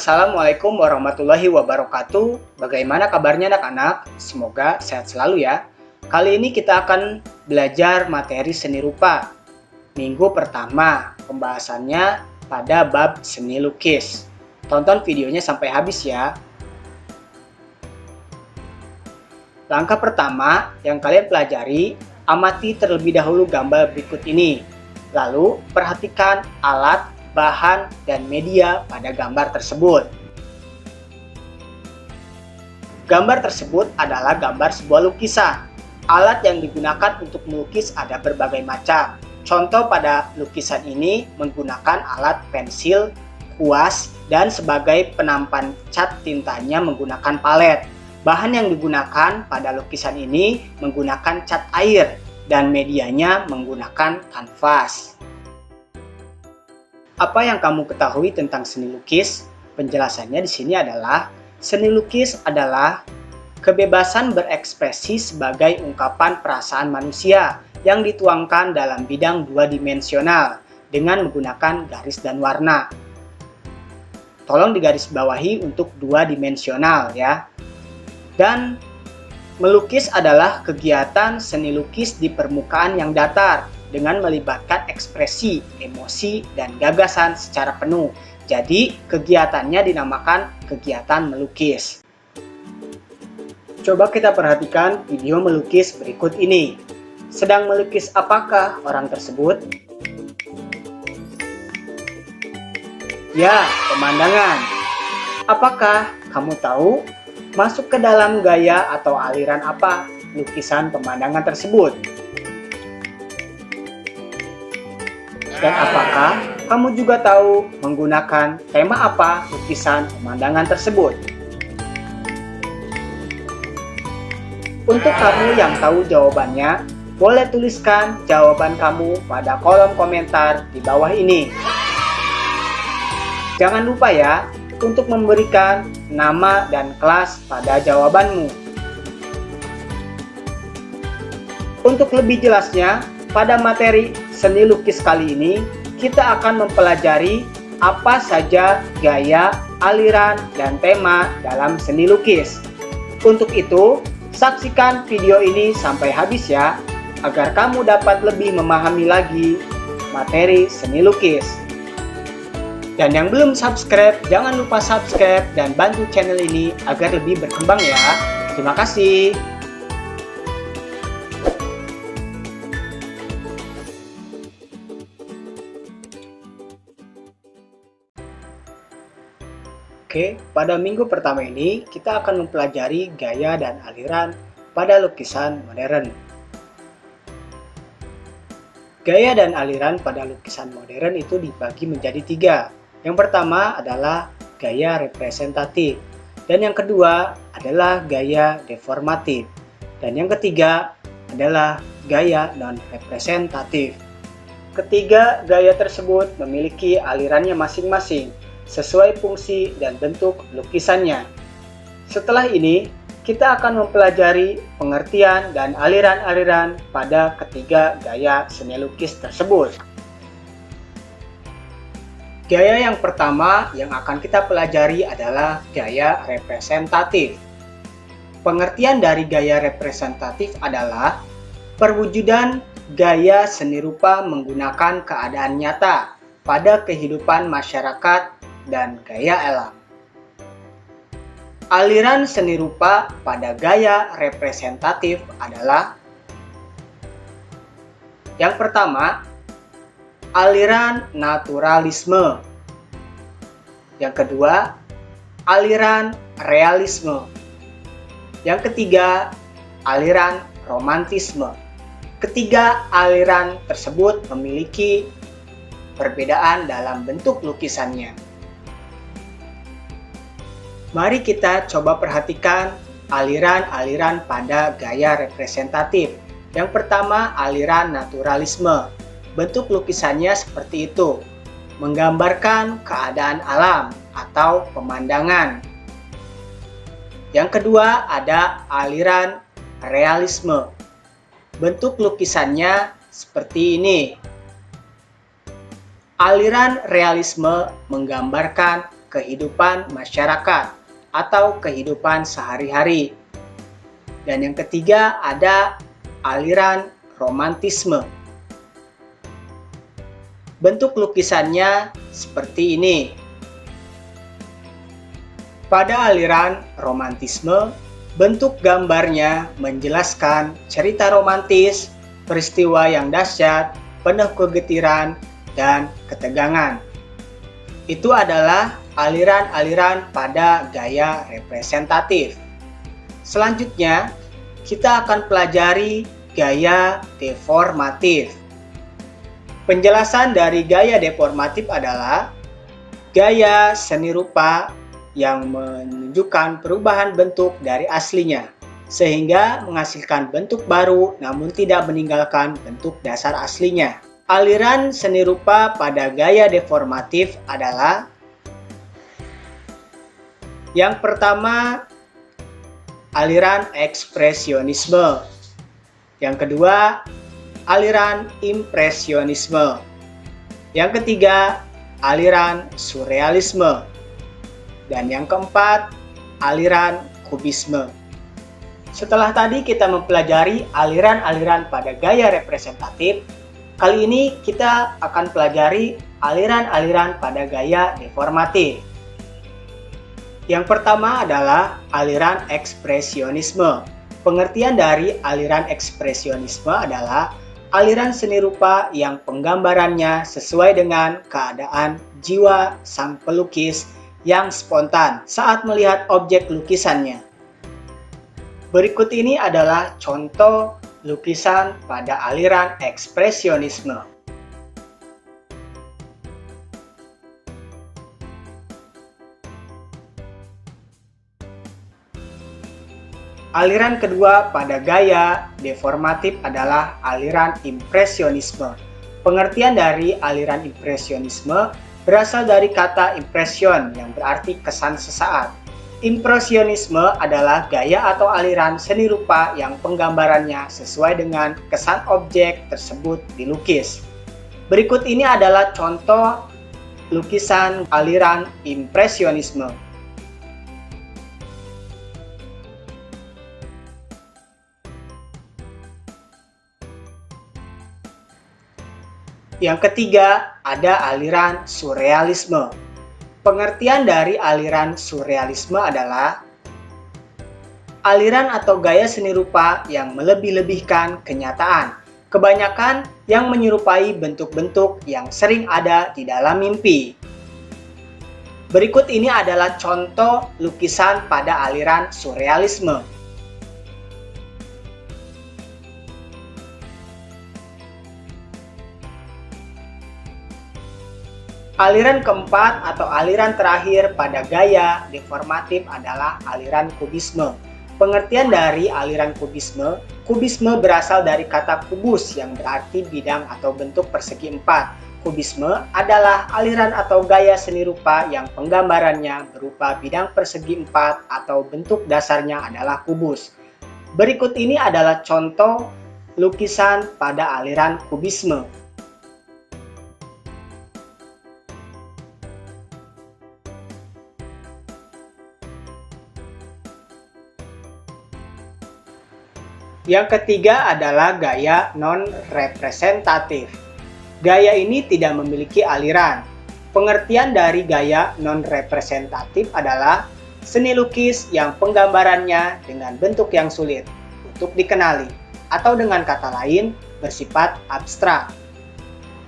Assalamualaikum warahmatullahi wabarakatuh. Bagaimana kabarnya anak-anak? Semoga sehat selalu ya. Kali ini kita akan belajar materi seni rupa. Minggu pertama, pembahasannya pada bab seni lukis. Tonton videonya sampai habis ya. Langkah pertama yang kalian pelajari, amati terlebih dahulu gambar berikut ini. Lalu perhatikan alat, bahan, dan media pada gambar tersebut. Gambar tersebut adalah gambar sebuah lukisan. Alat yang digunakan untuk melukis ada berbagai macam. Contoh pada lukisan ini menggunakan alat pensil, kuas, dan sebagai penampan cat tintanya menggunakan palet. Bahan yang digunakan pada lukisan ini menggunakan cat air dan medianya menggunakan kanvas. Apa yang kamu ketahui tentang seni lukis? Penjelasannya di sini adalah seni lukis adalah kebebasan berekspresi sebagai ungkapan perasaan manusia yang dituangkan dalam bidang dua dimensional dengan menggunakan garis dan warna. Tolong digarisbawahi untuk dua dimensional ya. Dan melukis adalah kegiatan seni lukis di permukaan yang datar dengan melibatkan ekspresi, emosi, dan gagasan secara penuh. Jadi, kegiatannya dinamakan kegiatan melukis. Coba kita perhatikan video melukis berikut ini. Sedang melukis apakah orang tersebut? Ya, pemandangan. Apakah kamu tahu masuk ke dalam gaya atau aliran apa lukisan pemandangan tersebut? Dan apakah kamu juga tahu menggunakan tema apa lukisan pemandangan tersebut? Untuk kamu yang tahu jawabannya, boleh tuliskan jawaban kamu pada kolom komentar di bawah ini. Jangan lupa ya, untuk memberikan nama dan kelas pada jawabanmu. Untuk lebih jelasnya, pada materi seni lukis kali ini, kita akan mempelajari apa saja gaya, aliran, dan tema dalam seni lukis. Untuk itu, saksikan video ini sampai habis ya, agar kamu dapat lebih memahami lagi materi seni lukis. Dan yang belum subscribe, jangan lupa subscribe dan bantu channel ini agar lebih berkembang ya. Terima kasih. Oke, pada minggu pertama ini kita akan mempelajari gaya dan aliran pada lukisan modern. Gaya dan aliran pada lukisan modern itu dibagi menjadi tiga. Yang pertama adalah gaya representatif, dan yang kedua adalah gaya deformatif, dan yang ketiga adalah gaya non-representatif. Ketiga gaya tersebut memiliki alirannya masing-masing sesuai fungsi dan bentuk lukisannya. Setelah ini, kita akan mempelajari pengertian dan aliran-aliran pada ketiga gaya seni lukis tersebut. Gaya yang pertama yang akan kita pelajari adalah gaya representatif. Pengertian dari gaya representatif adalah perwujudan gaya seni rupa menggunakan keadaan nyata pada kehidupan masyarakat dan gaya alam. Aliran seni rupa pada gaya representatif adalah: yang pertama, aliran naturalisme. Yang kedua, aliran realisme. Yang ketiga, aliran romantisme. Ketiga aliran tersebut memiliki perbedaan dalam bentuk lukisannya. Mari kita coba perhatikan aliran-aliran pada gaya representatif. Yang pertama, aliran naturalisme. Bentuk lukisannya seperti itu, menggambarkan keadaan alam atau pemandangan. Yang kedua, ada aliran realisme. Bentuk lukisannya seperti ini. Aliran realisme menggambarkan kehidupan masyarakat atau kehidupan sehari-hari. Dan yang ketiga ada aliran romantisme. Bentuk lukisannya seperti ini. Pada aliran romantisme, bentuk gambarnya menjelaskan cerita romantis, peristiwa yang dahsyat, penuh kegetiran, dan ketegangan. Itu adalah aliran-aliran pada gaya representatif. Selanjutnya, kita akan pelajari gaya deformatif. Penjelasan dari gaya deformatif adalah gaya seni rupa yang menunjukkan perubahan bentuk dari aslinya, sehingga menghasilkan bentuk baru namun tidak meninggalkan bentuk dasar aslinya. Aliran seni rupa pada gaya deformatif adalah yang pertama, aliran ekspresionisme. Yang kedua, aliran impresionisme. Yang ketiga, aliran surrealisme. Dan yang keempat, aliran kubisme. Setelah tadi kita mempelajari aliran-aliran pada gaya representatif, kali ini kita akan pelajari aliran-aliran pada gaya deformatif. Yang pertama adalah aliran ekspresionisme. Pengertian dari aliran ekspresionisme adalah aliran seni rupa yang penggambarannya sesuai dengan keadaan jiwa sang pelukis yang spontan saat melihat objek lukisannya. Berikut ini adalah contoh lukisan pada aliran ekspresionisme. Aliran kedua pada gaya deformatif adalah aliran impresionisme. Pengertian dari aliran impresionisme berasal dari kata impression yang berarti kesan sesaat. Impresionisme adalah gaya atau aliran seni rupa yang penggambarannya sesuai dengan kesan objek tersebut dilukis. Berikut ini adalah contoh lukisan aliran impresionisme. Yang ketiga, ada aliran surrealisme. Pengertian dari aliran surrealisme adalah aliran atau gaya seni rupa yang melebih-lebihkan kenyataan, kebanyakan yang menyerupai bentuk-bentuk yang sering ada di dalam mimpi. Berikut ini adalah contoh lukisan pada aliran surrealisme. Aliran keempat atau aliran terakhir pada gaya deformatif adalah aliran kubisme. Pengertian dari aliran kubisme, kubisme berasal dari kata kubus yang berarti bidang atau bentuk persegi empat. Kubisme adalah aliran atau gaya seni rupa yang penggambarannya berupa bidang persegi empat atau bentuk dasarnya adalah kubus. Berikut ini adalah contoh lukisan pada aliran kubisme. Yang ketiga adalah gaya non-representatif. Gaya ini tidak memiliki aliran. Pengertian dari gaya non-representatif adalah seni lukis yang penggambarannya dengan bentuk yang sulit untuk dikenali, atau dengan kata lain, bersifat abstrak.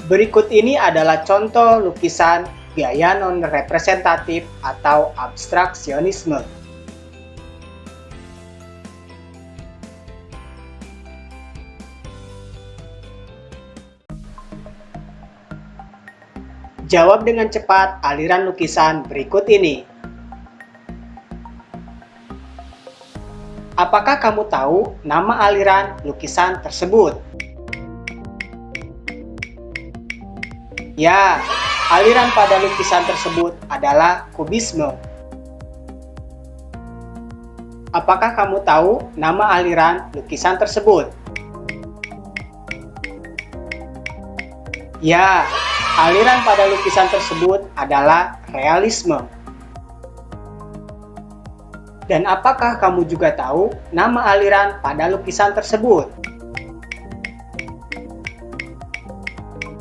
Berikut ini adalah contoh lukisan gaya non-representatif atau abstraksionisme. Jawab dengan cepat aliran lukisan berikut ini. Apakah kamu tahu nama aliran lukisan tersebut? Ya, aliran pada lukisan tersebut adalah kubisme. Apakah kamu tahu nama aliran lukisan tersebut? Ya, aliran pada lukisan tersebut adalah realisme. Dan apakah kamu juga tahu nama aliran pada lukisan tersebut?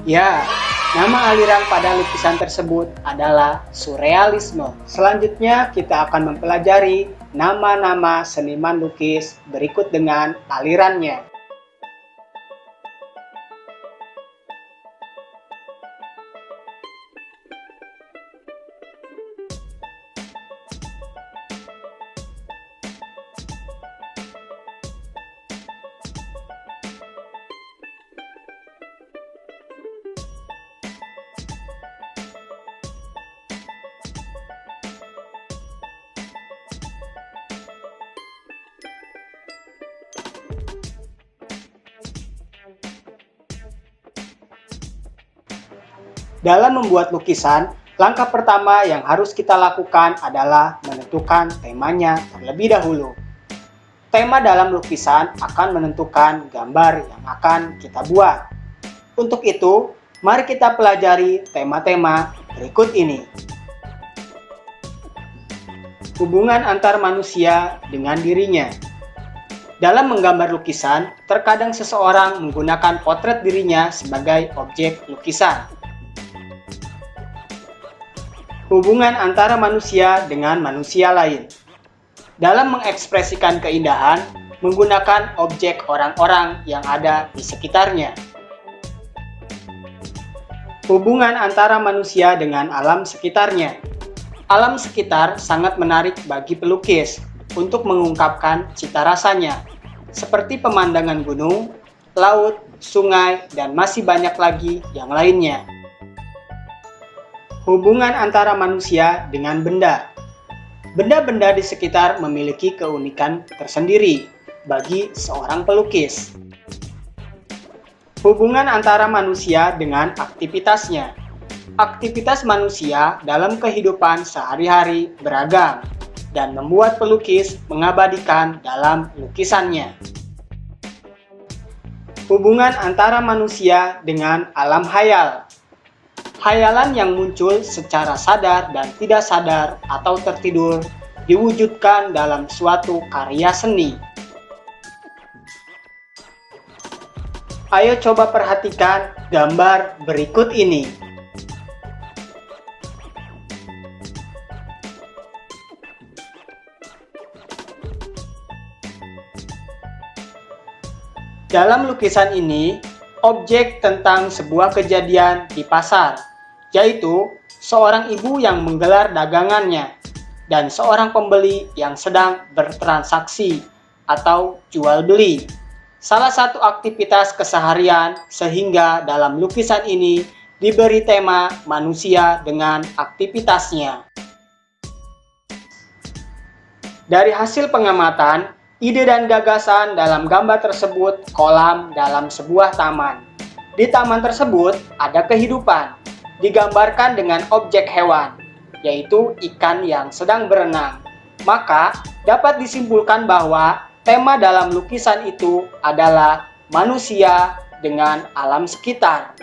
Ya, nama aliran pada lukisan tersebut adalah surrealisme. Selanjutnya kita akan mempelajari nama-nama seniman lukis berikut dengan alirannya. Dalam membuat lukisan, langkah pertama yang harus kita lakukan adalah menentukan temanya terlebih dahulu. Tema dalam lukisan akan menentukan gambar yang akan kita buat. Untuk itu, mari kita pelajari tema-tema berikut ini. Hubungan antar manusia dengan dirinya. Dalam menggambar lukisan, terkadang seseorang menggunakan potret dirinya sebagai objek lukisan. Hubungan antara manusia dengan manusia lain. Dalam mengekspresikan keindahan, menggunakan objek orang-orang yang ada di sekitarnya. Hubungan antara manusia dengan alam sekitarnya. Alam sekitar sangat menarik bagi pelukis untuk mengungkapkan cita rasanya, seperti pemandangan gunung, laut, sungai, dan masih banyak lagi yang lainnya. Hubungan antara manusia dengan benda. Benda-benda di sekitar memiliki keunikan tersendiri bagi seorang pelukis. Hubungan antara manusia dengan aktivitasnya. Aktivitas manusia dalam kehidupan sehari-hari beragam dan membuat pelukis mengabadikan dalam lukisannya. Hubungan antara manusia dengan alam hayal. Khayalan yang muncul secara sadar dan tidak sadar atau tertidur diwujudkan dalam suatu karya seni. Ayo coba perhatikan gambar berikut ini. Dalam lukisan ini, objek tentang sebuah kejadian di pasar, yaitu seorang ibu yang menggelar dagangannya dan seorang pembeli yang sedang bertransaksi atau jual beli. Salah satu aktivitas keseharian sehingga dalam lukisan ini diberi tema manusia dengan aktivitasnya. Dari hasil pengamatan, ide dan gagasan dalam gambar tersebut kolam dalam sebuah taman. Di taman tersebut ada kehidupan, digambarkan dengan objek hewan, yaitu ikan yang sedang berenang. Maka dapat disimpulkan bahwa tema dalam lukisan itu adalah manusia dengan alam sekitar.